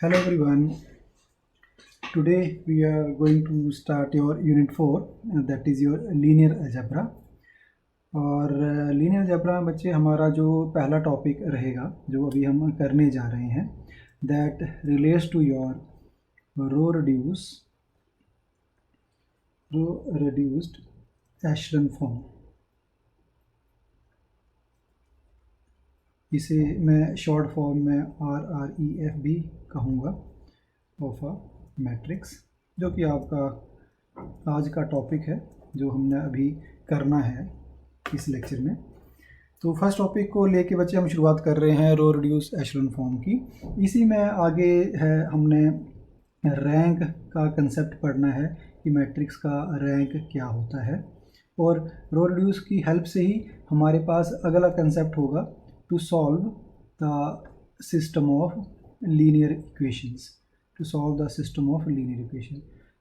Hello everyone. Today we are going to start your unit 4 that is your linear algebra. और linear algebra में बच्चे हमारा जो पहला टॉपिक रहेगा जो अभी हम करने जा रहे हैं that relates to your row reduced echelon form. इसे मैं शॉर्ट फॉर्म में RREF भी कहूँगा ऑफ अ मैट्रिक्स, जो कि आपका आज का टॉपिक है जो हमने अभी करना है इस लेक्चर में। तो फर्स्ट टॉपिक को लेके बच्चे हम शुरुआत कर रहे हैं रो रिड्यूस एशेलन फॉर्म की। इसी में आगे है हमने रैंक का कंसेप्ट पढ़ना है कि मैट्रिक्स का रैंक क्या होता है, और रो रिड्यूस की हेल्प से ही हमारे पास अगला कंसेप्ट होगा to solve the system of linear equations, to solve the system of linear equation.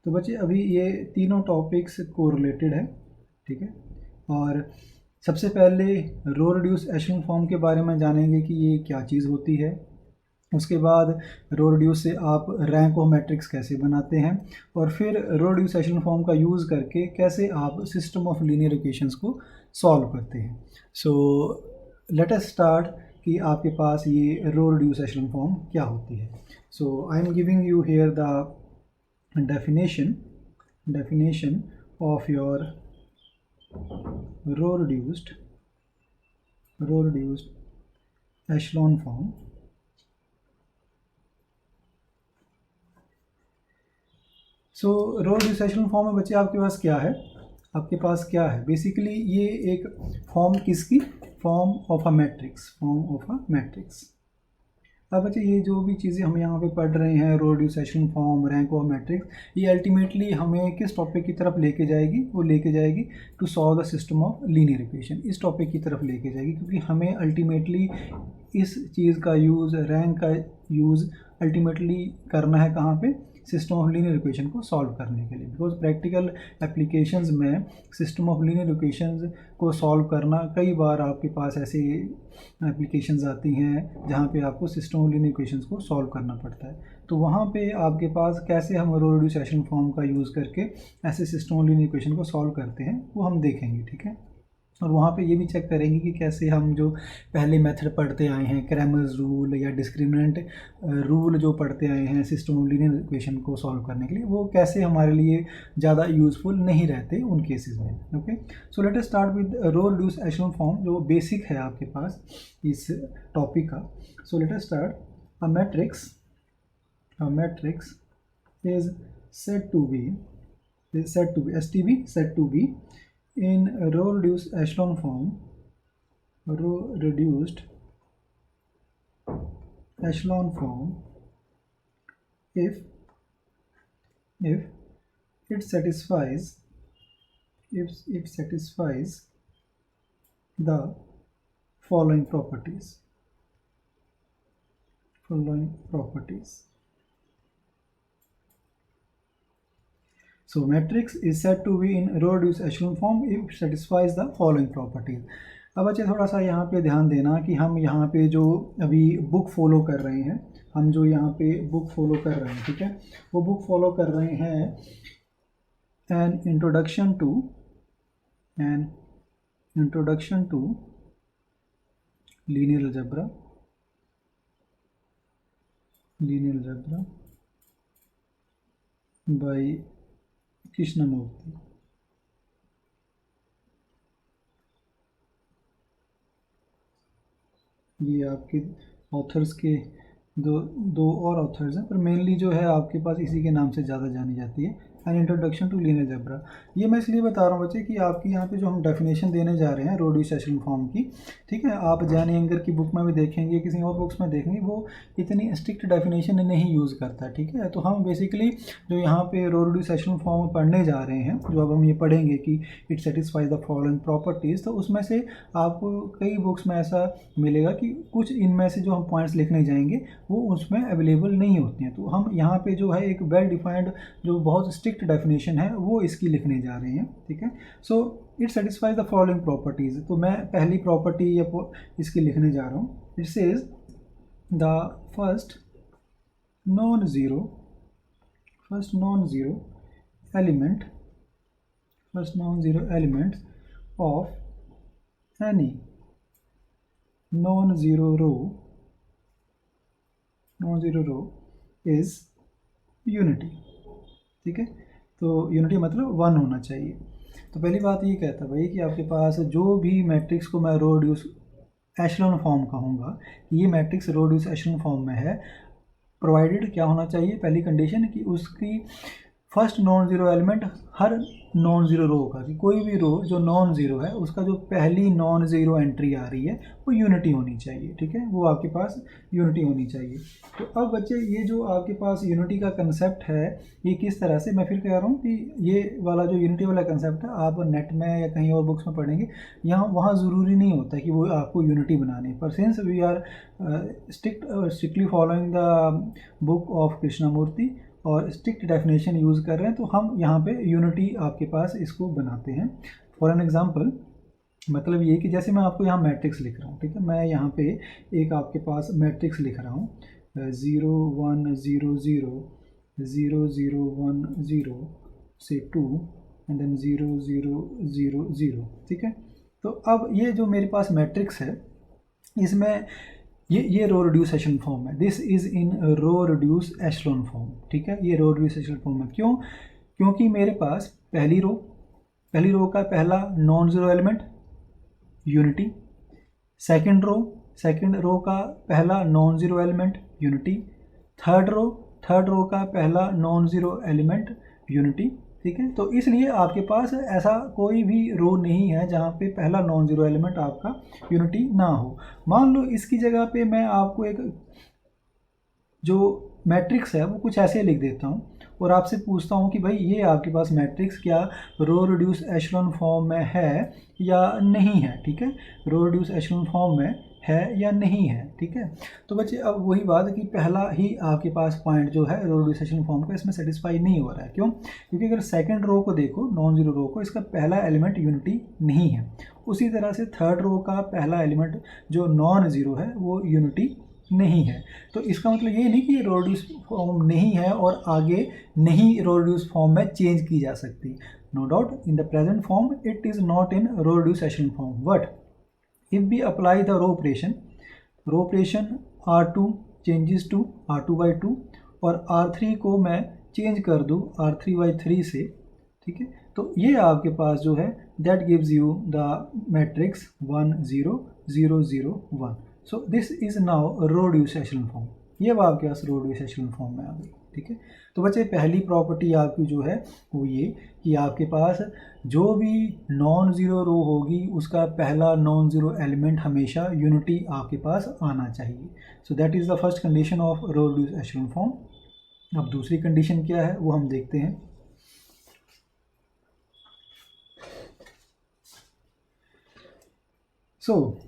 तो बच्चे अभी ये तीनों टॉपिक्स को रिलेटेड है, ठीक है। और सबसे पहले रो रिड्यूस एशेलन फॉर्म के बारे में जानेंगे कि ये क्या चीज़ होती है। उसके बाद रो रिड्यूस से आप रैंक ऑफ मैट्रिक्स कैसे बनाते हैं, और फिर रो रिड्यूस एशेलन फॉर्म का यूज़ करके कैसे आप सिस्टम ऑफ लीनियर इक्वेशंस को सॉल्व करते हैं। सो लेट अस स्टार्ट कि आपके पास ये रो रिड्यूस एशेलन फॉर्म क्या होती है। So I am giving you here the definition of your row reduced echelon form. So row reduced echelon form में बच्चे आपके पास क्या है, बेसिकली ये एक फॉर्म किसकी, फॉर्म ऑफ अ मैट्रिक्स। अब बच्चे ये जो भी चीज़ें हम यहाँ पे पढ़ रहे हैं, row reduce echelon form, rank of matrix, ये अल्टीमेटली हमें किस टॉपिक की तरफ लेके जाएगी, वो लेके जाएगी to solve the system of linear equation. इस टॉपिक की तरफ लेके जाएगी, क्योंकि हमें अल्टीमेटली इस चीज़ का यूज़, रैंक का यूज़ अल्टीमेटली करना है कहाँ पे, सिस्टम ऑफ लीनियर इक्वेशन को सॉल्व करने के लिए। बिकॉज प्रैक्टिकल एप्लीकेशंस में सिस्टम ऑफ लीनियर इक्वेशंस को सॉल्व करना, कई बार आपके पास ऐसे एप्लीकेशंस आती हैं जहाँ पे आपको सिस्टम ऑफ लीनियर इक्वेशंस को सॉल्व करना पड़ता है। तो वहाँ पे आपके पास कैसे हम रो रिड्यूस एशेलन फॉर्म का यूज़ करके ऐसे सिस्टम ऑफ लीनियर इक्वेशन को सॉल्व करते हैं, वो हम देखेंगे, ठीक है। और वहाँ पे ये भी चेक करेंगे कि कैसे हम जो पहले मेथड पढ़ते आए हैं, क्रैमर्स रूल या डिस्क्रिमिनेंट रूल जो पढ़ते आए हैं सिस्टम ऑफ लीनियर इक्वेशन को सॉल्व करने के लिए, वो कैसे हमारे लिए ज़्यादा यूज़फुल नहीं रहते उन केसेस में। Okay, so let us start with row reduce echelon form, जो बेसिक है आपके पास इस टॉपिक का। So let us start. A matrix is said to be said to be in row reduced echelon form if it satisfies the following properties. So matrix is said to be in row reduced echelon form if it satisfies the following properties. अब अच्छा थोड़ा सा यहाँ पे ध्यान देना कि हम यहाँ पे जो अभी बुक फॉलो कर रहे हैं, ठीक है, वो बुक फॉलो कर रहे हैं an introduction to linear algebra by Krishnamurthy. ये आपके ऑथर्स के दो और ऑथर्स हैं, पर मेनली जो है आपके पास इसी के नाम से ज़्यादा जानी जाती है, an introduction to linear algebra. ये मैं इसलिए बता रहा हूँ बच्चे कि आपकी यहाँ पे जो हम डेफिनेशन देने जा रहे हैं रो रिड्यूस एशेलन फॉर्म की, ठीक है, आप जैन यंगर की बुक में भी देखेंगे, किसी और बुक्स में देखेंगे, वो इतनी स्ट्रिक्ट डेफिनेशन नहीं यूज़ करता, ठीक है। तो हम बेसिकली जो यहाँ पे रो रिड्यूस एशेलन फॉर्म पढ़ने जा रहे हैं, जो अब हम ये पढ़ेंगे कि it satisfies the following properties, तो उसमें से आपको कई बुक्स में ऐसा मिलेगा कि कुछ इनमें से जो हम पॉइंट्स लिखने जाएंगे वो उसमें अवेलेबल नहीं होती हैं। तो हम यहाँ पे जो है एक वेल डिफाइंड जो बहुत स्ट्रिक्ट डेफिनेशन है वो इसकी लिखने जा रहे हैं, ठीक है। So it satisfies the following properties. तो मैं पहली प्रॉपर्टी या इसकी लिखने जा रहा हूँ। It says the first non zero element of any non zero row is unity. ठीक है, तो यूनिटी मतलब 1 होना चाहिए। तो पहली बात ये कहता है भाई कि आपके पास जो भी मैट्रिक्स को मैं रो रिड्यूस एशेलॉन फॉर्म कहूँगा, ये मैट्रिक्स रो रिड्यूस एशेलॉन फॉर्म में है, प्रोवाइडेड क्या होना चाहिए, पहली कंडीशन कि उसकी फर्स्ट नॉन ज़ीरो एलिमेंट हर नॉन ज़ीरो रो का, कि कोई भी रो जो नॉन ज़ीरो है उसका जो पहली नॉन ज़ीरो एंट्री आ रही है वो यूनिटी होनी चाहिए। ठीक है, वो आपके पास यूनिटी होनी चाहिए। तो अब बच्चे ये जो आपके पास यूनिटी का कंसेप्ट है ये किस तरह से, मैं फिर कह रहा हूँ कि ये वाला जो यूनिटी वाला कंसेप्ट है आप नेट में या कहीं और बुक्स में पढ़ेंगे, यहाँ वहाँ ज़रूरी नहीं होता कि वो आपको यूनिटी बनानी है। पर since we are strictly following the book of Krishnamurthy और स्ट्रिक्ट डेफिनेशन यूज़ कर रहे हैं, तो हम यहाँ पे यूनिटी आपके पास इसको बनाते हैं। फॉर एन एग्जांपल, मतलब ये कि जैसे मैं आपको यहाँ मैट्रिक्स लिख रहा हूँ, ठीक है, मैं यहाँ पे एक आपके पास मैट्रिक्स लिख रहा हूँ 0 1 0 0 0 0 1 0 से 2 एंड देन 0 0 0 0। ठीक है, तो अब ये जो मेरे पास मैट्रिक्स है इसमें ये रो रिड्यूस एशेलॉन फॉर्म है। This is in row reduce echelon form. ठीक है, ये रो रिड्यूस एशेलॉन फॉर्म है। क्यों? क्योंकि मेरे पास पहली रो का पहला non zero element unity, second row का पहला non zero element unity, third row का पहला नॉन ज़ीरो एलिमेंट यूनिटी। ठीक है, तो इसलिए आपके पास ऐसा कोई भी रो नहीं है जहाँ पे पहला नॉन ज़ीरो एलिमेंट आपका यूनिटी ना हो। मान लो इसकी जगह पे मैं आपको एक जो मैट्रिक्स है वो कुछ ऐसे लिख देता हूँ और आपसे पूछता हूँ कि भाई ये आपके पास मैट्रिक्स क्या रो रिड्यूस एशेलॉन फॉर्म में है या नहीं है। ठीक है, रो रिड्यूस एशेलॉन फॉर्म में है या नहीं है। ठीक है, तो बच्चे अब वही बात कि पहला ही आपके पास पॉइंट जो है रो रिड्यूस एशेलॉन फॉर्म का इसमें सेटिस्फाई नहीं हो रहा है। क्यों? क्योंकि अगर सेकंड रो को देखो, नॉन ज़ीरो रो को, इसका पहला एलिमेंट यूनिटी नहीं है। उसी तरह से थर्ड रो का पहला एलिमेंट जो नॉन ज़ीरो है वो यूनिटी नहीं है। तो इसका मतलब ये नहीं कि रो रिड्यूस फॉर्म नहीं है और आगे नहीं रो रिड्यूस फॉर्म में चेंज की जा सकती। No doubt in the present form it is not in row reduce echelon form, but if we apply the row operation R2 changes to R2 by 2 और R3 को मैं change कर दूँ R3 by 3 से। ठीक है, तो ये आपके पास जो है that gives you the matrix 1 0 0 0 1। so this is now row reduced echelon form। ये अब आपके पास रो रिड्यूस एशेलॉन फॉर्म में आ गई। ठीक है, तो बच्चे पहली प्रॉपर्टी आपकी जो है वो ये कि आपके पास जो भी नॉन ज़ीरो रो होगी उसका पहला नॉन ज़ीरो एलिमेंट हमेशा यूनिटी आपके पास आना चाहिए। So that is the first condition of row reduce echelon form. अब दूसरी कंडीशन क्या है वो हम देखते हैं। सो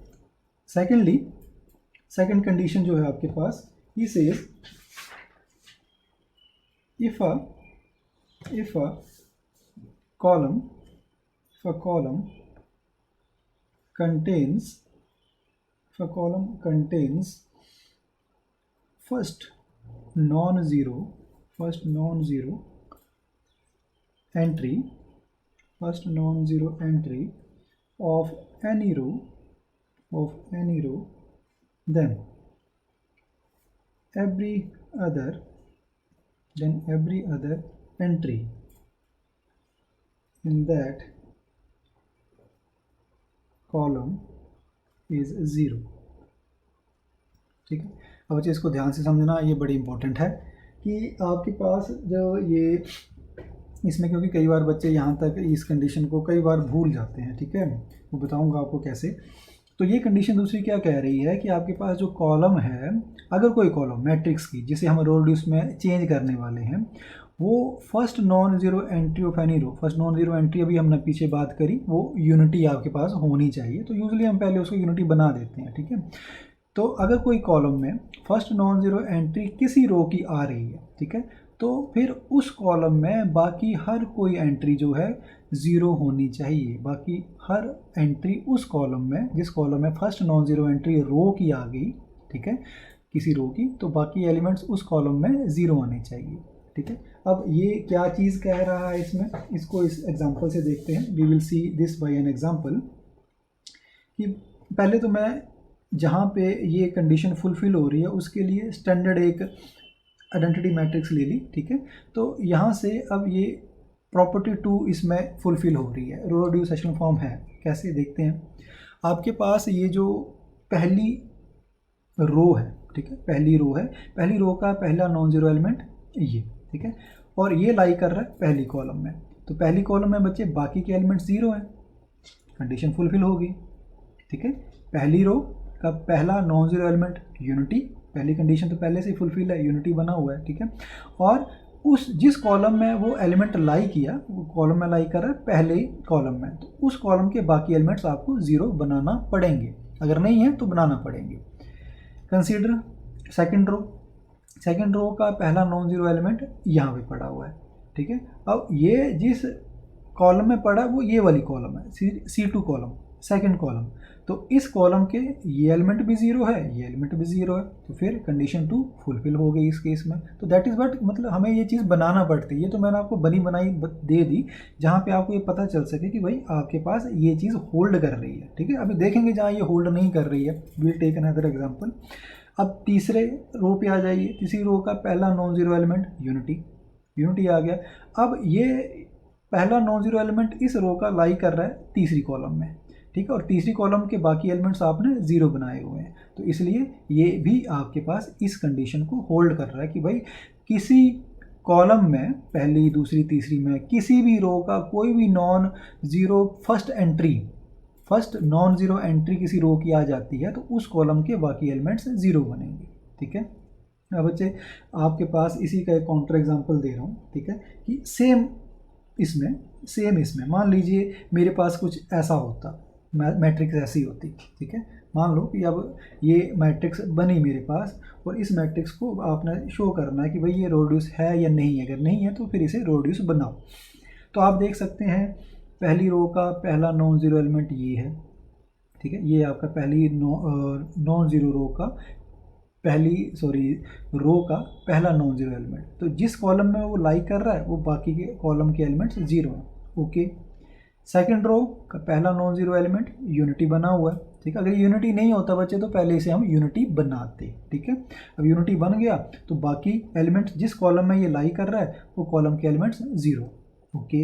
सेकेंड कंडीशन जो है आपके पास he says if a column contains first non-zero entry of any row then every other entry in that column is zero। ठीक है, अब बच्चे इसको ध्यान से समझना, ये बड़ी इंपॉर्टेंट है कि आपके पास जो ये इसमें, क्योंकि कई बार बच्चे यहाँ तक इस कंडीशन को कई बार भूल जाते हैं। ठीक है, वो बताऊँगा आपको कैसे। तो ये कंडीशन दूसरी क्या कह रही है कि आपके पास जो कॉलम है, अगर कोई कॉलम मैट्रिक्स की जिसे हम रो रिड्यूस में चेंज करने वाले हैं, वो first non zero entry of any row, first non zero entry अभी हमने पीछे बात करी, वो यूनिटी आपके पास होनी चाहिए। तो यूजुअली हम पहले उसको यूनिटी बना देते हैं। ठीक है, तो अगर कोई कॉलम में फर्स्ट नॉन ज़ीरो एंट्री किसी रो की आ रही है, ठीक है, तो फिर उस कॉलम में बाकी हर कोई एंट्री जो है ज़ीरो होनी चाहिए। बाकी हर एंट्री उस कॉलम में, जिस कॉलम में फर्स्ट नॉन ज़ीरो एंट्री रो की आ गई, ठीक है, किसी रो की, तो बाकी एलिमेंट्स उस कॉलम में 0 आने चाहिए। ठीक है, अब ये क्या चीज़ कह रहा है इसमें, इसको इस एग्जांपल से देखते हैं। We will see this by an example. कि पहले तो मैं जहाँ पे ये कंडीशन फुलफिल हो रही है उसके लिए स्टैंडर्ड एक आइडेंटिटी मैट्रिक्स ले ली। ठीक है, तो यहाँ से अब ये प्रॉपर्टी 2 इसमें फुलफिल हो रही है, रो रिड्यूस एशेलन फॉर्म है। कैसे देखते हैं, आपके पास ये जो पहली रो है, ठीक है, पहली रो का पहला नॉन जीरो एलिमेंट ये, ठीक है, और ये लाई कर रहा है पहली कॉलम में। तो पहली कॉलम में बच्चे बाकी के एलिमेंट्स 0 हैं, कंडीशन फुलफिल होगी। ठीक है, पहली रो का पहला नॉन जीरो एलिमेंट यूनिटी, पहली कंडीशन तो पहले से ही फुलफिल है, यूनिटी बना हुआ है। ठीक है, और उस जिस कॉलम में वो एलिमेंट लाई किया, वो कॉलम में लाई कर रहा है पहले ही कॉलम में, तो उस कॉलम के बाकी एलिमेंट्स आपको 0 बनाना पड़ेंगे, अगर नहीं है तो बनाना पड़ेंगे। कंसीडर सेकंड रो का पहला नॉन जीरो एलिमेंट यहाँ पे पड़ा हुआ है। ठीक है, अब ये जिस कॉलम में पड़ा वो ये वाली कॉलम है, C2 कॉलम, सेकंड कॉलम, तो इस कॉलम के ये एलिमेंट भी 0 है, ये एलिमेंट भी 0 है, तो फिर कंडीशन 2 फुलफिल हो गई इस केस में। तो दैट इज़ व्हाट, मतलब हमें ये चीज़ बनाना पड़ती है। ये तो मैंने आपको बनी बनाई दे दी जहाँ पे आपको ये पता चल सके कि भाई आपके पास ये चीज़ होल्ड कर रही है। ठीक है, अभी देखेंगे जहाँ ये होल्ड नहीं कर रही है, विल टेक अनदर एग्जाम्पल। अब तीसरे रो पे आ जाइए, तीसरी रो का पहला नॉन जीरो एलिमेंट यूनिटी आ गया। अब ये पहला नॉन जीरो एलिमेंट इस रो का लाई कर रहा है तीसरी कॉलम में। ठीक है, और तीसरी कॉलम के बाकी एलिमेंट्स आपने 0 बनाए हुए हैं, तो इसलिए ये भी आपके पास इस कंडीशन को होल्ड कर रहा है कि भाई किसी कॉलम में, पहली दूसरी तीसरी में किसी भी रो का कोई भी non zero first non zero entry किसी रो की आ जाती है तो उस कॉलम के बाकी एलिमेंट्स 0 बनेंगे। ठीक है, अब बच्चे आपके पास इसी का एक काउंटर एग्जांपल दे रहा हूँ। ठीक है, कि सेम इसमें मान लीजिए मेरे पास कुछ ऐसा होता, मैट्रिक्स ऐसी होती। ठीक है, मान लो कि अब ये मैट्रिक्स बनी मेरे पास, और इस मैट्रिक्स को आपने शो करना है कि भाई ये रोड्यूस है या नहीं है, अगर नहीं है तो फिर इसे रोड्यूस बनाओ। तो आप देख सकते हैं पहली रो का पहला नॉन जीरो एलिमेंट ये है। ठीक है, ये आपका पहली नॉन जीरो रो का रो का पहला नॉन जीरो एलिमेंट, तो जिस कॉलम में वो लाई कर रहा है वो बाकी के कॉलम के एलिमेंट्स 0 हैं। ओके, सेकंड रो का पहला नॉन जीरो एलिमेंट यूनिटी बना हुआ है। ठीक है, अगर यूनिटी नहीं होता बच्चे तो पहले इसे हम यूनिटी बनाते। ठीक है, अब यूनिटी बन गया तो बाकी एलिमेंट्स जिस कॉलम में ये लाई कर रहा है वो कॉलम के एलिमेंट्स 0। ओके,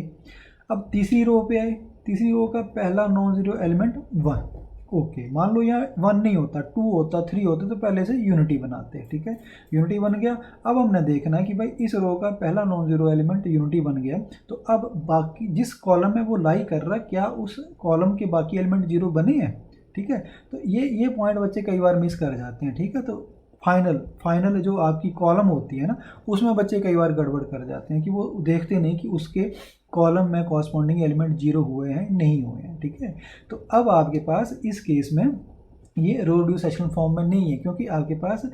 अब तीसरी रो पे आए, तीसरी रो का पहला नॉन जीरो एलिमेंट 1। ओके, मान लो यहाँ 1 नहीं होता, 2 होता, 3 होता, तो पहले से यूनिटी बनाते हैं। ठीक है, यूनिटी बन गया। अब हमने देखना है कि भाई इस रो का पहला नॉन जीरो एलिमेंट यूनिटी बन गया, तो अब बाकी जिस कॉलम में वो लाई कर रहा है क्या उस कॉलम के बाकी एलिमेंट 0 बने हैं। ठीक है, तो ये पॉइंट बच्चे कई बार मिस कर जाते हैं। ठीक है, तो फाइनल जो आपकी कॉलम होती है ना, उसमें बच्चे कई बार गड़बड़ कर जाते हैं कि वो देखते नहीं कि उसके कॉलम में कॉरस्पॉन्डिंग एलिमेंट 0 हुए हैं नहीं हुए हैं। ठीक है, तो अब आपके पास इस केस में ये रो रिड्यूस एशेलन फॉर्म में नहीं है, क्योंकि आपके पास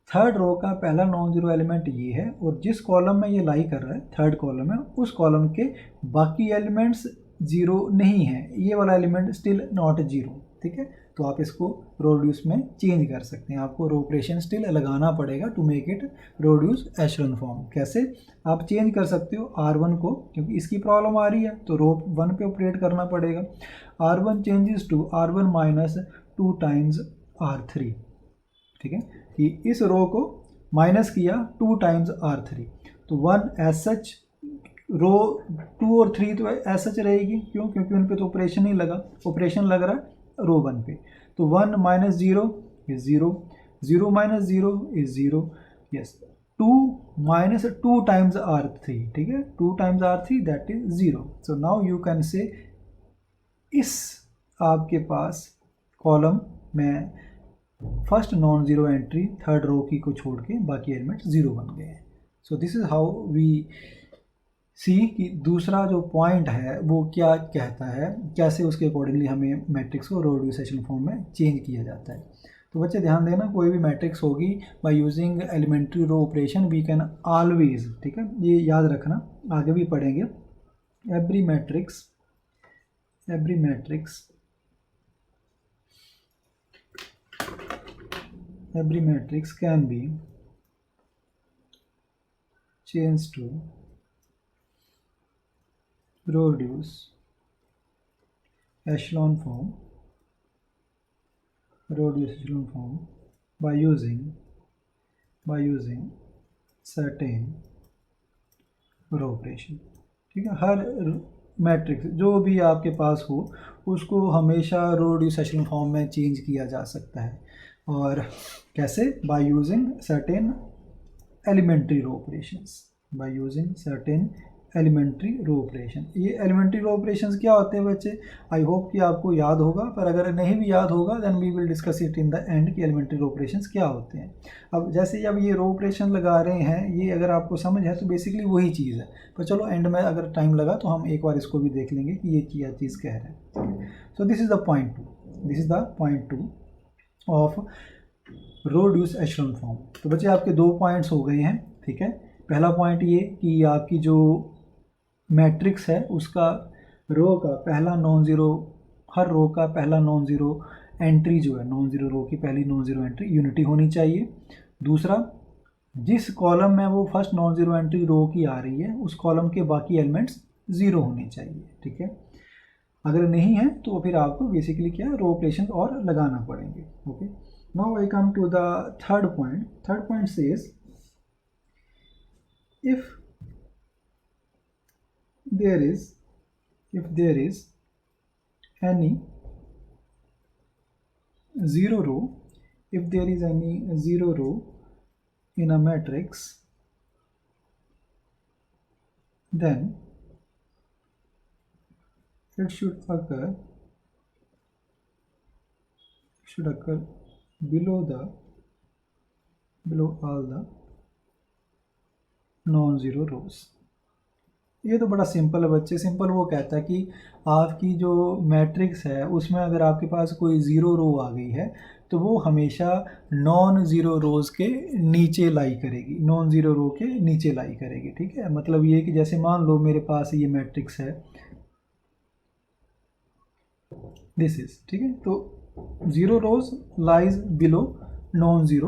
थर्ड रो का पहला नॉन जीरो एलिमेंट ये है, और जिस कॉलम में ये लाई कर रहा है थर्ड कॉलम में, उस कॉलम के बाकी एलिमेंट्स 0 नहीं है, ये वाला एलिमेंट स्टिल नॉट 0। ठीक है, तो आप इसको रो रिड्यूस में चेंज कर सकते हैं, आपको रो ऑपरेशन स्टिल लगाना पड़ेगा to make it row reduce echelon form. कैसे आप चेंज कर सकते हो R1 को, क्योंकि इसकी प्रॉब्लम आ रही है तो रो 1 पे ऑपरेट करना पड़ेगा। R1 changes to R1 minus 2 times R3। ठीक है, कि इस रो को माइनस किया 2 टाइम्स R3, तो 1 एज सच, रो 2 और 3 तो एज सच रहेगी, क्यों, क्योंकि उन पे तो ऑपरेशन नहीं लगा, ऑपरेशन लग रहा है रो 1 पे। तो 1 minus 0 is 0, 0 minus 0 is 0, yes, 2 minus 2 times R3। ठीक है, 2 times R3 that is 0। So now you can say इस आपके पास कॉलम में first non zero entry third row की को छोड़ के बाकी एलिमेंट्स 0 बन गए हैं। So this is how we see कि दूसरा जो पॉइंट है वो क्या कहता है, कैसे उसके अकॉर्डिंगली हमें मैट्रिक्स को रो रिड्यूस एशेलन फॉर्म में चेंज किया जाता है। तो बच्चे ध्यान देना, कोई भी मैट्रिक्स होगी by using elementary row operation we can always, ठीक है, ये याद रखना, आगे भी पढ़ेंगे, every matrix every matrix can be changed to row reduce echelon form by using certain row operation. ठीक है, हर मैट्रिक्स जो भी आपके पास हो उसको हमेशा रो रिड्यूस एशेलन फॉर्म में चेंज किया जा सकता है। और कैसे? By using certain elementary row operations, by using certain elementary row operation. ये एलिमेंट्री रो ऑपरेशंस क्या होते हैं बच्चे? आई होप कि आपको याद होगा, पर अगर नहीं भी याद होगा then we will discuss it in the end कि एलिमेंट्री रो ऑपरेशंस क्या होते हैं। अब जैसे अब ये रो ऑपरेशन लगा रहे हैं, ये अगर आपको समझ है तो बेसिकली वही चीज़ है। पर चलो एंड में अगर टाइम लगा तो हम एक बार इसको भी देख लेंगे कि ये क्या चीज़ कह रहे हैं। So this is the point 2, this is the point 2 of row reduce echelon form. तो बच्चे आपके 2 पॉइंट्स हो गए हैं। ठीक है, पहला पॉइंट ये कि आपकी जो मैट्रिक्स है उसका रो का पहला नॉन ज़ीरो, हर रो का पहला नॉन ज़ीरो एंट्री जो है, नॉन ज़ीरो रो की पहली नॉन ज़ीरो एंट्री यूनिटी होनी चाहिए। दूसरा, जिस कॉलम में वो फर्स्ट नॉन ज़ीरो एंट्री रो की आ रही है उस कॉलम के बाकी एलिमेंट्स ज़ीरो होने चाहिए। ठीक है, अगर नहीं है तो फिर आपको बेसिकली क्या है, रो ऑपरेशन और लगाना पड़ेंगे। Okay, now I come to the third point. Third point says if there is any zero row, if there is any zero row in a matrix, then it should occur below all the non zero rows. ये तो बड़ा simple है बच्चे। Simple वो कहता है कि आपकी जो मैट्रिक्स है उसमें अगर आपके पास कोई ज़ीरो रो आ गई है तो वो हमेशा नॉन ज़ीरो रोज़ के नीचे लाई करेगी, नॉन ज़ीरो रो के नीचे लाई करेगी। ठीक है, मतलब ये कि जैसे मान लो मेरे पास ये मैट्रिक्स है, दिस इज़, ठीक है, तो zero rows lies below non zero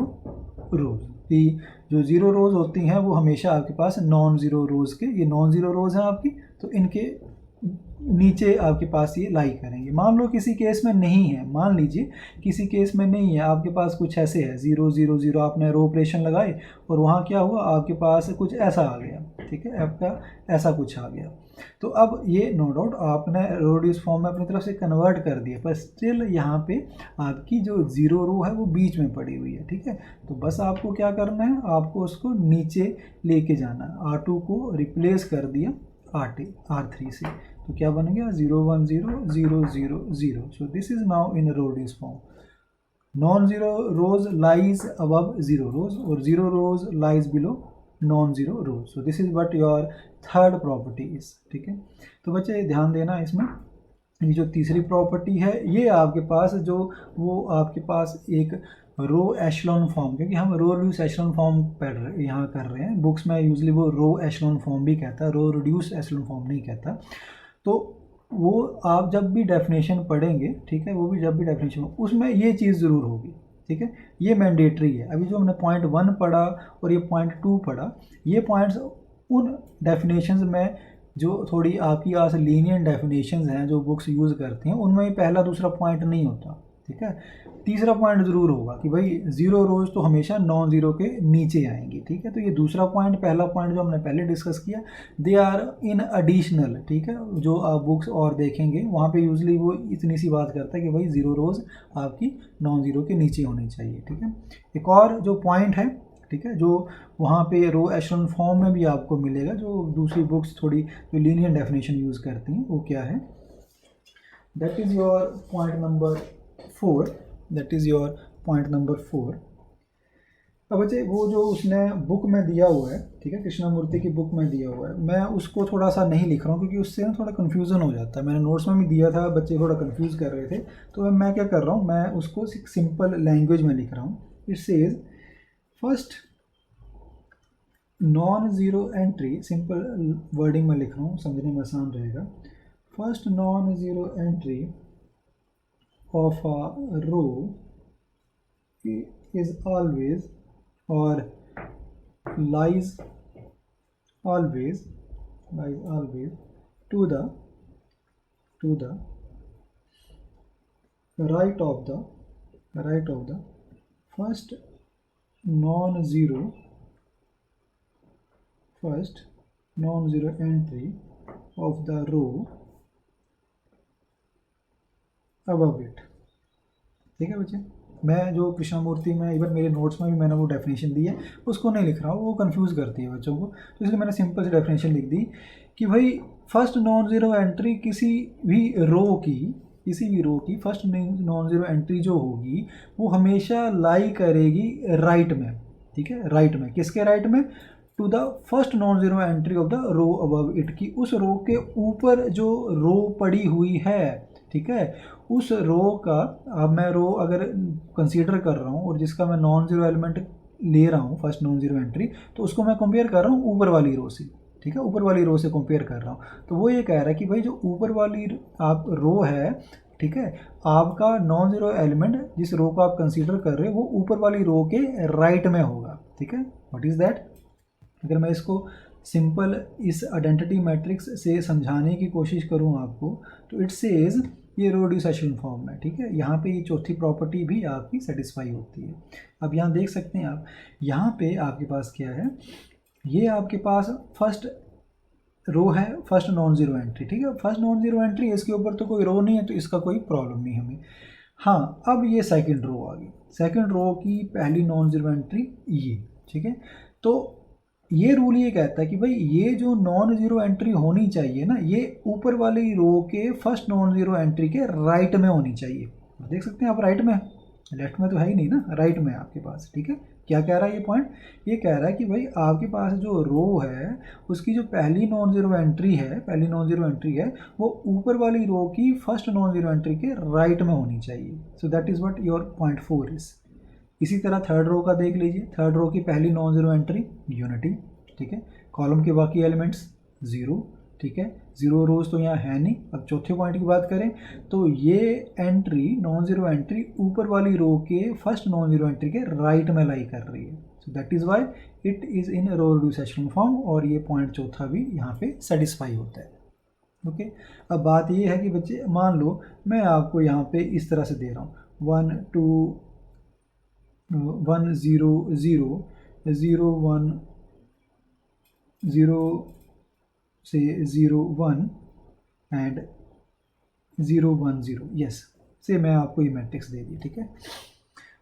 रोज। कि जो ज़ीरो रोज़ होती हैं वो हमेशा आपके पास नॉन ज़ीरो रोज़ के, ये नॉन ज़ीरो रोज़ हैं आपकी, तो इनके नीचे आपके पास ये लाई करेंगे। मान लो किसी केस में नहीं है, मान लीजिए किसी केस में नहीं है, आपके पास कुछ ऐसे है 0 0 0, आपने रो ऑपरेशन लगाए और वहाँ क्या हुआ, आपके पास कुछ ऐसा आ गया। ठीक है, आपका ऐसा कुछ आ गया, तो अब ये नो डाउट आपने रो रिड्यूस फॉर्म में अपनी तरफ से कन्वर्ट कर दिया, पर स्टिल यहाँ पे आपकी जो ज़ीरो रो है वो बीच में पड़ी हुई है। ठीक है, तो बस आपको क्या करना है, आपको उसको नीचे लेके जाना है। R2 को रिप्लेस कर दिया R3 से, तो क्या बन गया 0 1 0 0 0 0। So this is now in row reduce form. Non zero rows lies above zero rows और zero rows lies below non zero rows. So this is what your third property is. ठीक है, तो बच्चे ध्यान देना इसमें, ये जो तीसरी प्रॉपर्टी है ये आपके पास जो वो आपके पास एक रो एशेलन फॉर्म, क्योंकि हम रो रिड्यूस एशेलन फॉर्म पर यहाँ कर रहे हैं, बुक्स में यूजली वो रो एशेलन फॉर्म भी कहता है, रो रिड्यूस एशेलन फॉर्म नहीं कहता। तो वो आप जब भी डेफिनेशन पढ़ेंगे, ठीक है, वो भी जब भी डेफिनेशन हो उसमें ये चीज़ ज़रूर होगी। ठीक है, ये मैंडेटरी है। अभी जो हमने पॉइंट 1 पढ़ा और ये पॉइंट 2 पढ़ा, ये पॉइंट्स उन डेफिनेशंस में जो थोड़ी आपकी आज लीनियंट डेफिनेशंस हैं जो बुक्स यूज़ करती हैं, उनमें पहला दूसरा पॉइंट नहीं होता। ठीक है, तीसरा पॉइंट ज़रूर होगा कि भाई ज़ीरो रोज तो हमेशा नॉन ज़ीरो के नीचे आएंगी। ठीक है, तो ये दूसरा पॉइंट, पहला पॉइंट जो हमने पहले डिस्कस किया, दे आर इन एडिशनल। ठीक है, जो आप बुक्स और देखेंगे वहाँ पे यूजली वो इतनी सी बात करता है कि भाई ज़ीरो रोज आपकी नॉन ज़ीरो के नीचे होनी चाहिए। ठीक है, एक और जो पॉइंट है, ठीक है, जो वहाँ पे रो एशेलन फॉर्म में भी आपको मिलेगा, जो दूसरी बुक्स थोड़ी जो लीनियर डेफिनेशन यूज़ करती हैं, वो क्या है, that is your point number 4। That is your point number 4। अब बच्चे वो जो उसने बुक में दिया हुआ है, ठीक है, कृष्णमूर्ति की बुक में दिया हुआ है, मैं उसको थोड़ा सा नहीं लिख रहा हूँ क्योंकि उससे ना थोड़ा कन्फ्यूज़न हो जाता है। मैंने नोट्स में भी दिया था, बच्चे थोड़ा कन्फ्यूज़ कर रहे थे, तो मैं क्या कर रहा हूँ, मैं उसको सिंपल लैंग्वेज में लिख रहा हूँ। It says first non zero entry, simple wording में लिख रहा हूँ, समझने में आसान रहेगा। First non zero entry of a row is always or lies always to the right of the first non-zero entry of the row above it। ठीक है बच्चे, मैं जो कृष्णमूर्ति में इवन मेरे नोट्स में भी मैंने वो डेफिनेशन दी है, उसको नहीं लिख रहा हूँ, वो कंफ्यूज करती है बच्चों को, तो इसलिए मैंने सिंपल सी डेफिनेशन लिख दी कि भाई फर्स्ट नॉन ज़ीरो एंट्री किसी भी रो की फर्स्ट नॉन ज़ीरो एंट्री जो होगी वो हमेशा लाई करेगी राइट में। ठीक है, राइट में, किसके राइट में? To the first non zero entry of the row above it, की उस रो के ऊपर जो रो पड़ी हुई है। ठीक है, उस रो का, अब मैं रो अगर कंसीडर कर रहा हूँ और जिसका मैं नॉन ज़ीरो एलिमेंट ले रहा हूँ फर्स्ट नॉन ज़ीरो एंट्री, तो उसको मैं कंपेयर कर रहा हूँ ऊपर वाली रो से। ठीक है, ऊपर वाली रो से कंपेयर कर रहा हूँ, तो वो ये कह रहा है कि भाई जो ऊपर वाली आप रो है, ठीक है, आपका नॉन ज़ीरो एलिमेंट जिस रो को आप कंसीडर कर रहे हो वो ऊपर वाली रो के राइट में होगा। ठीक है, व्हाट इज़ दैट? अगर मैं इसको सिंपल इस आइडेंटिटी मैट्रिक्स से समझाने की कोशिश करूं आपको, तो इट सेज ये रो ड्यूस एशेलन फॉर्म है। ठीक है, यहाँ पे ये चौथी प्रॉपर्टी भी आपकी सेटिस्फाई होती है। अब यहाँ देख सकते हैं आप, यहाँ पे आपके पास क्या है, ये आपके पास फर्स्ट रो है, फर्स्ट नॉन ज़ीरो एंट्री। ठीक है, फर्स्ट नॉन ज़ीरो एंट्री, इसके ऊपर तो कोई रो नहीं है, तो इसका कोई प्रॉब्लम नहीं हमें। हाँ, अब ये सेकंड रो आ गई, सेकंड रो की पहली नॉन ज़ीरो एंट्री ये। ठीक है, तो ये रूल ये कहता है कि भाई ये जो नॉन ज़ीरो एंट्री होनी चाहिए ना, ये ऊपर वाली रो के फर्स्ट नॉन ज़ीरो एंट्री के राइट में होनी चाहिए। देख सकते हैं आप, राइट में, लेफ्ट में तो है ही नहीं ना, राइट में आपके पास। ठीक है, क्या कह रहा है ये पॉइंट? ये कह रहा है कि भाई आपके पास जो रो है उसकी जो पहली नॉन ज़ीरो एंट्री है, वो ऊपर वाली रो की फर्स्ट नॉन ज़ीरो एंट्री के राइट में होनी चाहिए। So that is what your point 4 is. इसी तरह थर्ड रो का देख लीजिए, थर्ड रो की पहली नॉन ज़ीरो एंट्री यूनिटी। ठीक है, कॉलम के बाकी एलिमेंट्स ज़ीरो। ठीक है, ज़ीरो रोज तो यहाँ है नहीं। अब चौथे पॉइंट की बात करें तो ये एंट्री, नॉन ज़ीरो एंट्री, ऊपर वाली रो के फर्स्ट नॉन ज़ीरो एंट्री के राइट में लाई कर रही है। So that is why it is in row reduce echelon form, और ये पॉइंट चौथा भी यहाँ पे सेटिस्फाई होता है। ओके, अब बात ये है कि बच्चे मान लो मैं आपको यहाँ पे इस तरह से दे रहा हूँ 1 2 1 0 0 0 1 0 से 0 1 एंड 0 1 0, यस, से मैं आपको ये मैट्रिक्स दे दी। ठीक है,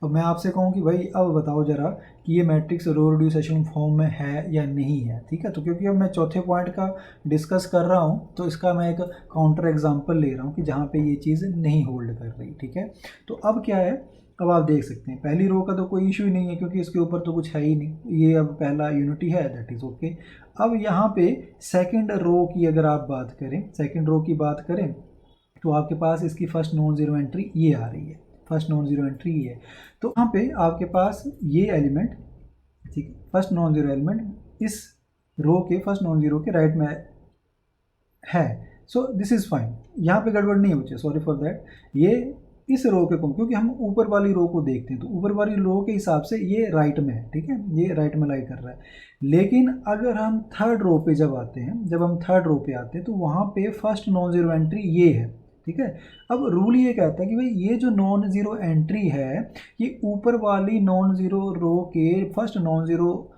अब मैं आपसे कहूँ कि भाई अब बताओ ज़रा कि ये मैट्रिक्स रो रिड्यूस एशेलन फॉर्म में है या नहीं है। ठीक है, तो क्योंकि अब मैं चौथे पॉइंट का डिस्कस कर रहा हूँ, तो इसका मैं एक काउंटर एग्जांपल ले रहा हूँ कि जहाँ पे ये चीज़ नहीं होल्ड कर रही। ठीक है, तो अब क्या है, अब आप देख सकते हैं पहली रो का तो कोई इशू ही नहीं है क्योंकि इसके ऊपर तो कुछ है ही नहीं, ये अब पहला यूनिटी है, दैट इज़ ओके। अब यहाँ पे सेकंड रो की अगर आप बात करें, सेकंड रो की बात करें, तो आपके पास इसकी फर्स्ट नॉन ज़ीरो एंट्री ये आ रही है, फर्स्ट नॉन ज़ीरो एंट्री ये है। तो यहाँ पे आपके पास ये एलिमेंट, ठीक है, फर्स्ट नॉन ज़ीरो एलिमेंट इस रो के फर्स्ट नॉन ज़ीरो के राइट में है। सो दिस इज़ फाइन, यहाँ पे गड़बड़ नहीं है बच्चे, सॉरी फॉर दैट। ये इस रो के क्योंकि हम ऊपर वाली रो को देखते हैं, तो ऊपर वाली रो के हिसाब से ये राइट में है। ठीक है, ये राइट में लाई कर रहा है। लेकिन अगर हम थर्ड रो पे जब आते हैं, जब हम थर्ड रो पे आते हैं, तो वहाँ पे फर्स्ट नॉन ज़ीरो एंट्री ये है। ठीक है, अब रूल ये कहता है कि भाई ये जो नॉन ज़ीरो एंट्री है, ये ऊपर वाली नॉन ज़ीरो रो के फर्स्ट नॉन ज़ीरो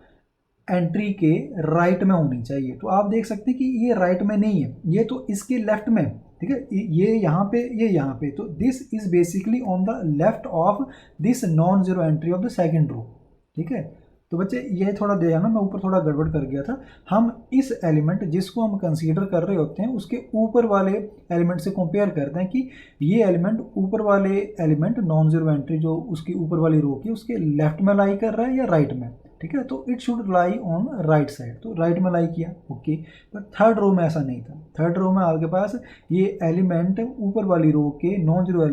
एंट्री के राइट में होनी चाहिए। तो आप देख सकते हैं कि ये राइट में नहीं है, ये तो इसके लेफ्ट में। ठीक है, ये यहाँ पे, ये यहाँ पे, तो this is basically on the left of this non zero entry of the second row. ठीक है, तो बच्चे ये थोड़ा देखना, मैं ऊपर थोड़ा गड़बड़ कर गया था। हम इस एलिमेंट जिसको हम कंसीडर कर रहे होते हैं उसके ऊपर वाले एलिमेंट से कंपेयर करते हैं कि ये एलिमेंट, ऊपर वाले एलिमेंट नॉन ज़ीरो एंट्री जो उसकी ऊपर वाली रो की, उसके लेफ्ट में लाई कर रहा है या राइट में। ठीक है, तो it should lie on right side, तो राइट में लाई किया, ओके। पर थर्ड रो में ऐसा नहीं था। थर्ड रो में आपके पास ये एलिमेंट ऊपर वाली रो के नॉन ज़ीरो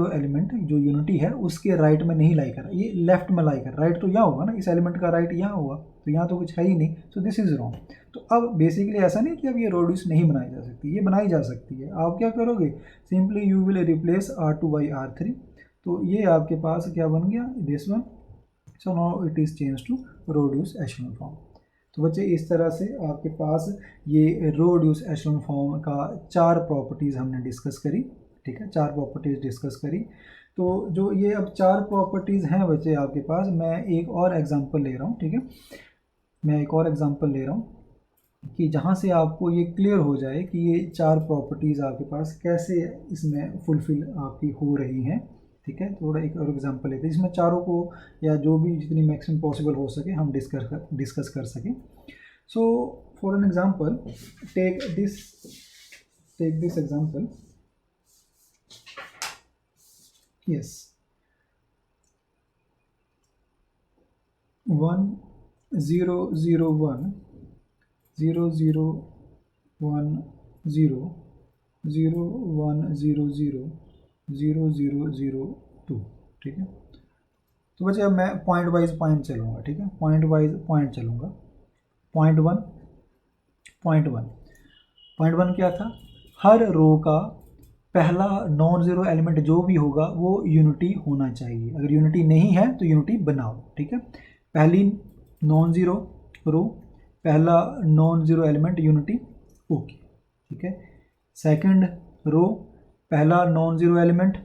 एलिमेंट जो यूनिटी है उसके राइट में नहीं लाई कर रहा, ये लेफ्ट में लाई कर। राइट तो यहाँ होगा ना, इस एलिमेंट का राइट यहाँ हुआ, तो यहाँ तो कुछ है ही नहीं, सो दिस इज़ रॉन्ग। तो अब बेसिकली ऐसा नहीं कि अब ये रो रिड्यूस नहीं बनाई जा सकती, ये बनाई जा सकती है। आप क्या करोगे, simply you will replace R2 by R3, तो ये आपके पास क्या बन गया, this one. So now it is change to row reduce echelon form. तो बच्चे इस तरह से आपके पास ये रो रिड्यूस एशेलॉन फॉर्म का 4 प्रॉपर्टीज़ हमने डिस्कस करी, ठीक है, 4 प्रॉपर्टीज़ डिस्कस करी। तो जो ये अब 4 प्रॉपर्टीज़ हैं बच्चे आपके पास, मैं एक और एग्जांपल ले रहा हूँ, ठीक है, मैं एक और एग्जांपल ले रहा हूँ कि जहाँ से आपको ये क्लियर हो जाए कि ये 4 प्रॉपर्टीज़ आपके पास कैसे इसमें फुलफ़िल आपकी हो रही हैं, ठीक है। थोड़ा एक और एग्जांपल लेते हैं, इसमें चारों को या जो भी जितनी मैक्सिमम पॉसिबल हो सके हम डिस्कस कर सकें। So for an example take this example, yes, 1 0 0 1 0 0 1 0 0 1 0 0 0 0 0 2, ठीक है। तो बच्चे अब मैं पॉइंट वाइज पॉइंट चलूँगा, ठीक है, पॉइंट वाइज पॉइंट चलूँगा। पॉइंट वन क्या था, हर रो का पहला नॉन ज़ीरो एलिमेंट जो भी होगा वो यूनिटी होना चाहिए, अगर यूनिटी नहीं है तो यूनिटी बनाओ, ठीक है। पहली नॉन ज़ीरो रो, पहला non zero element unity, okay, ठीक है। सेकंड रो, पहला नॉन ज़ीरो एलिमेंट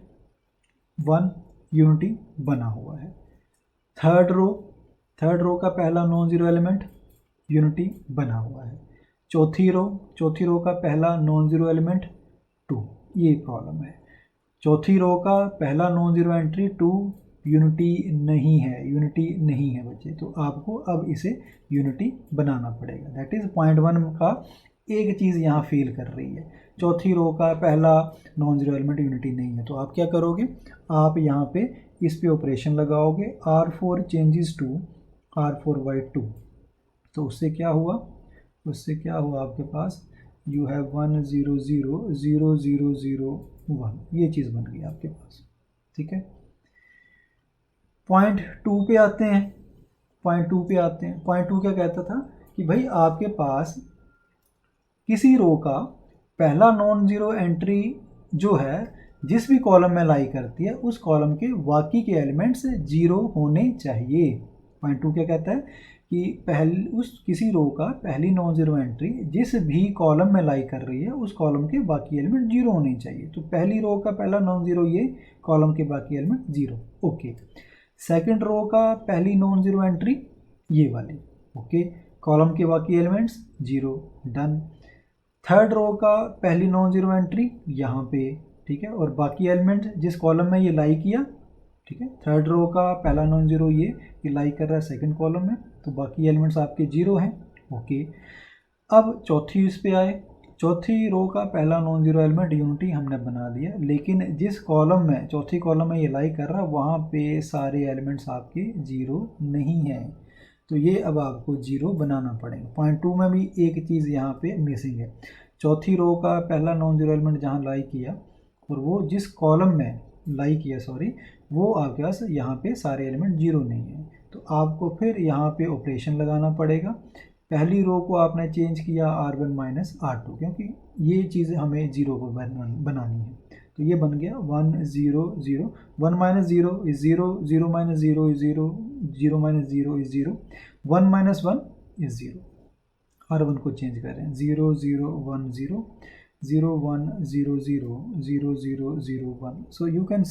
1, यूनिटी बना हुआ है। थर्ड रो का पहला नॉन ज़ीरो एलिमेंट यूनिटी बना हुआ है। चौथी रो का पहला नॉन ज़ीरो एलिमेंट 2, ये प्रॉब्लम है। चौथी रो का पहला नॉन ज़ीरो एंट्री 2, यूनिटी नहीं है बच्चे, तो आपको अब इसे यूनिटी बनाना पड़ेगा। दैट इज़ पॉइंट 1 का एक चीज़ यहाँ फेल कर रही है, चौथी रो का पहला नॉन ज़ीरो एलिमेंट यूनिटी नहीं है। तो आप क्या करोगे, आप यहाँ पे इस पे ऑपरेशन लगाओगे, R4 चेंजेस टू R4/2, तो उससे क्या हुआ आपके पास, यू हैव 1 0 0 0 0 0 1, ये चीज़ बन गई आपके पास, ठीक है। पॉइंट 2 पे आते हैं। पॉइंट 2 क्या कहता था कि भाई आपके पास किसी रो का पहला नॉन ज़ीरो एंट्री जो है जिस भी कॉलम में लाई करती है उस कॉलम के बाकी के एलिमेंट्स 0 होने चाहिए। पॉइंट 2 क्या कहता है कि किसी रो का पहली नॉन ज़ीरो एंट्री जिस भी कॉलम में लाई कर रही है उस कॉलम के बाकी एलिमेंट 0 होने चाहिए। तो पहली रो का पहला नॉन ज़ीरो ये, कॉलम के बाकी एलिमेंट 0, ओके। सेकंड रो का पहली नॉन ज़ीरो एंट्री ये वाली, ओके, कॉलम के बाकी एलिमेंट्स 0, डन। थर्ड रो का पहली नॉन ज़ीरो एंट्री यहाँ पे, ठीक है, और बाकी एलिमेंट जिस कॉलम में ये लाई किया, ठीक है। थर्ड रो का पहला नॉन ज़ीरो ये लाई कर रहा है सेकंड कॉलम में, तो बाकी एलिमेंट्स आपके 0 हैं, ओके। अब चौथी इस पे आए, चौथी रो का पहला नॉन ज़ीरो एलिमेंट यूनिटी हमने बना दिया, लेकिन जिस कॉलम में चौथी कॉलम में ये लाई कर रहा है वहाँ पे सारे एलिमेंट्स आपके 0 नहीं हैं, तो ये अब आपको 0 बनाना पड़ेगा। पॉइंट 2 में भी एक चीज़ यहाँ पे मिसिंग है, चौथी रो का पहला नॉन ज़ीरो एलिमेंट जहाँ लाई किया और वो जिस कॉलम में लाई किया वो आपके पास यहाँ पे सारे एलिमेंट 0 नहीं है, तो आपको फिर यहाँ पे ऑपरेशन लगाना पड़ेगा। पहली रो को आपने चेंज किया R1 - R2, क्योंकि ये चीज़ हमें 0 को बनानी है, तो ये बन गया 1 0 0, 1 - 0 is 0, 0 - 0 is 0, 0 - 0 is 0, 1 - 1 is 0। R1 को चेंज करें, 0 0 1 0, 0 1 0 0 0 0 0 1। So you can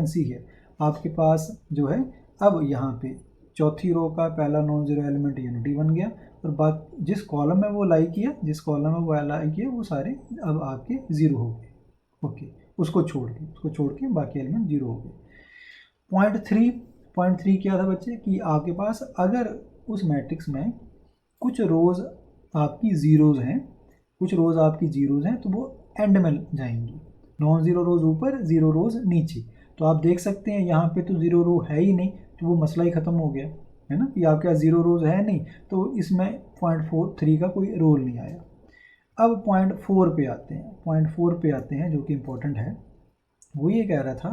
see here आपके पास जो है अब यहाँ पे चौथी रो का पहला नॉन ज़ीरो एलिमेंट यूनिटी बन गया, और बाकी जिस कॉलम में वो लाई किया वो सारे अब आपके 0 हो गए, ओके। उसको छोड़ के बाकी एलिमेंट 0 हो गए। पॉइंट 3 क्या था बच्चे कि आपके पास अगर उस मैट्रिक्स में कुछ रोज़ आपकी ज़ीरोज़ हैं, कुछ रोज़ आपकी ज़ीरोज़ हैं, तो वो एंड में जाएंगी, नॉन ज़ीरो रोज़ ऊपर, 0 रोज़ नीचे। तो आप देख सकते हैं यहाँ पे तो 0 रो है ही नहीं, तो वो मसला ही ख़त्म हो गया, है ना, कि आपके पास 0 रोज़ है नहीं, तो इसमें पॉइंट 3 का कोई रोल नहीं आया। अब पॉइंट 4 पे आते हैं जो कि इम्पोर्टेंट है। वो ये कह रहा था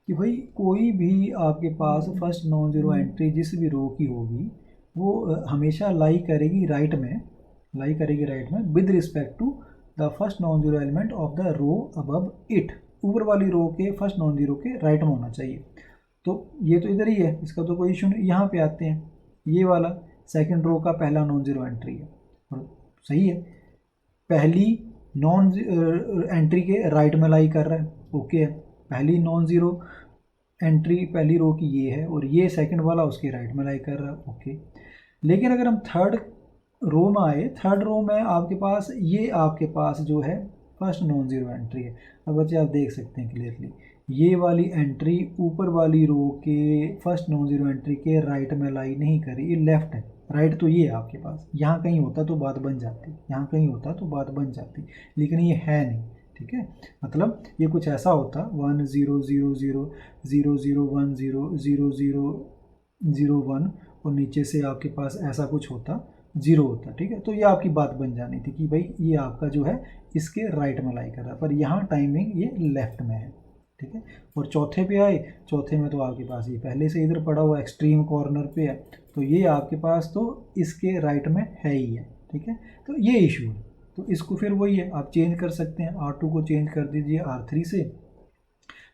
कि भाई कोई भी आपके पास फर्स्ट नॉन ज़ीरो एंट्री जिस भी रो की होगी वो हमेशा लाई करेगी राइट में with respect to the first non zero element of the row above it, ऊपर वाली रो के फर्स्ट नॉन ज़ीरो के राइट में होना चाहिए। तो ये तो इधर ही है, इसका तो कोई इशू नहीं। यहाँ पे आते हैं, ये वाला सेकंड रो का पहला नॉन ज़ीरो एंट्री है और सही है, पहली नॉन एंट्री के राइट में लाई कर रहा है, ओके है। पहली नॉन ज़ीरो एंट्री पहली रो की ये है और ये सेकंड वाला उसके राइट में लाई कर रहा है, ओके। लेकिन अगर हम थर्ड रो में आए, थर्ड रो में आपके पास ये आपके पास जो है फर्स्ट नॉन ज़ीरो एंट्री है। अब बच्चे आप देख सकते हैं क्लियरली, ये वाली एंट्री ऊपर वाली रो के फर्स्ट नॉन ज़ीरो एंट्री के राइट में लाई नहीं करी, ये लेफ्ट है। राइट तो ये है आपके पास, यहाँ कहीं होता तो बात बन जाती, यहाँ कहीं होता तो बात बन जाती, लेकिन ये है नहीं, ठीक है। मतलब ये कुछ ऐसा होता 1 0 0 0 0 0 1 0 0 0 0 1 और नीचे से आपके पास ऐसा कुछ होता, 0 होता, ठीक है। तो ये आपकी बात बन जानी थी कि भाई ये आपका जो है इसके राइट में लाई कर रहा है, पर यहाँ टाइमिंग ये लेफ्ट में है, ठीक है। और चौथे पे आए, चौथे में तो आपके पास ये पहले से इधर पड़ा हुआ एक्सट्रीम कॉर्नर पे है, तो ये आपके पास तो इसके राइट में है ही है, ठीक है। तो ये इशू है, तो इसको फिर वही है, आप चेंज कर सकते हैं। R2 को चेंज कर दीजिए R3 से,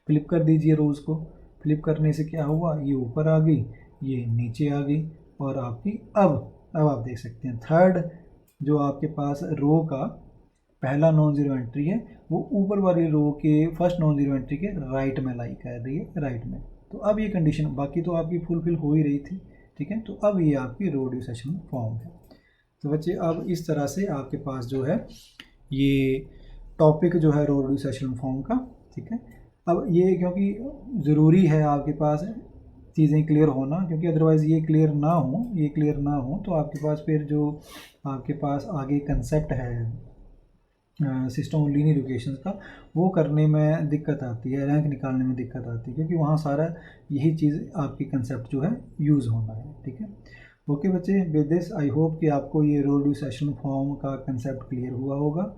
फ्लिप कर दीजिए रोज़ को। फ्लिप करने से क्या हुआ, ये ऊपर आ गई, ये नीचे आ गई, और आपकी अब आप देख सकते हैं थर्ड जो आपके पास रो का पहला नॉन ज़ीरो एंट्री है वो ऊपर वाली रो के फर्स्ट नॉन ज़ीरो एंट्री के राइट में लाई कर रही है, राइट में। तो अब ये कंडीशन बाकी तो आपकी फुलफिल हो ही रही थी, ठीक है। तो अब ये आपकी रो डिसेशन फॉर्म है। तो बच्चे अब इस तरह से आपके पास जो है ये टॉपिक जो है रो डिसेशन फॉर्म का, ठीक है। अब ये क्योंकि ज़रूरी है आपके पास चीज़ें क्लियर होना, क्योंकि अदरवाइज़ ये क्लियर ना हो तो आपके पास फिर जो आपके पास आगे कंसेप्ट है सिस्टम ऑफ लीनियर इक्वेशंस का, वो करने में दिक्कत आती है, रैंक निकालने में दिक्कत आती है, क्योंकि वहाँ सारा यही चीज़ आपकी कंसेप्ट जो है यूज़ होना है, ठीक है। ओके बच्चे, विद दिस आई होप कि आपको ये रो डिसेशन फॉर्म का कंसेप्ट क्लियर हुआ होगा।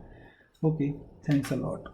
Okay, thanks a lot.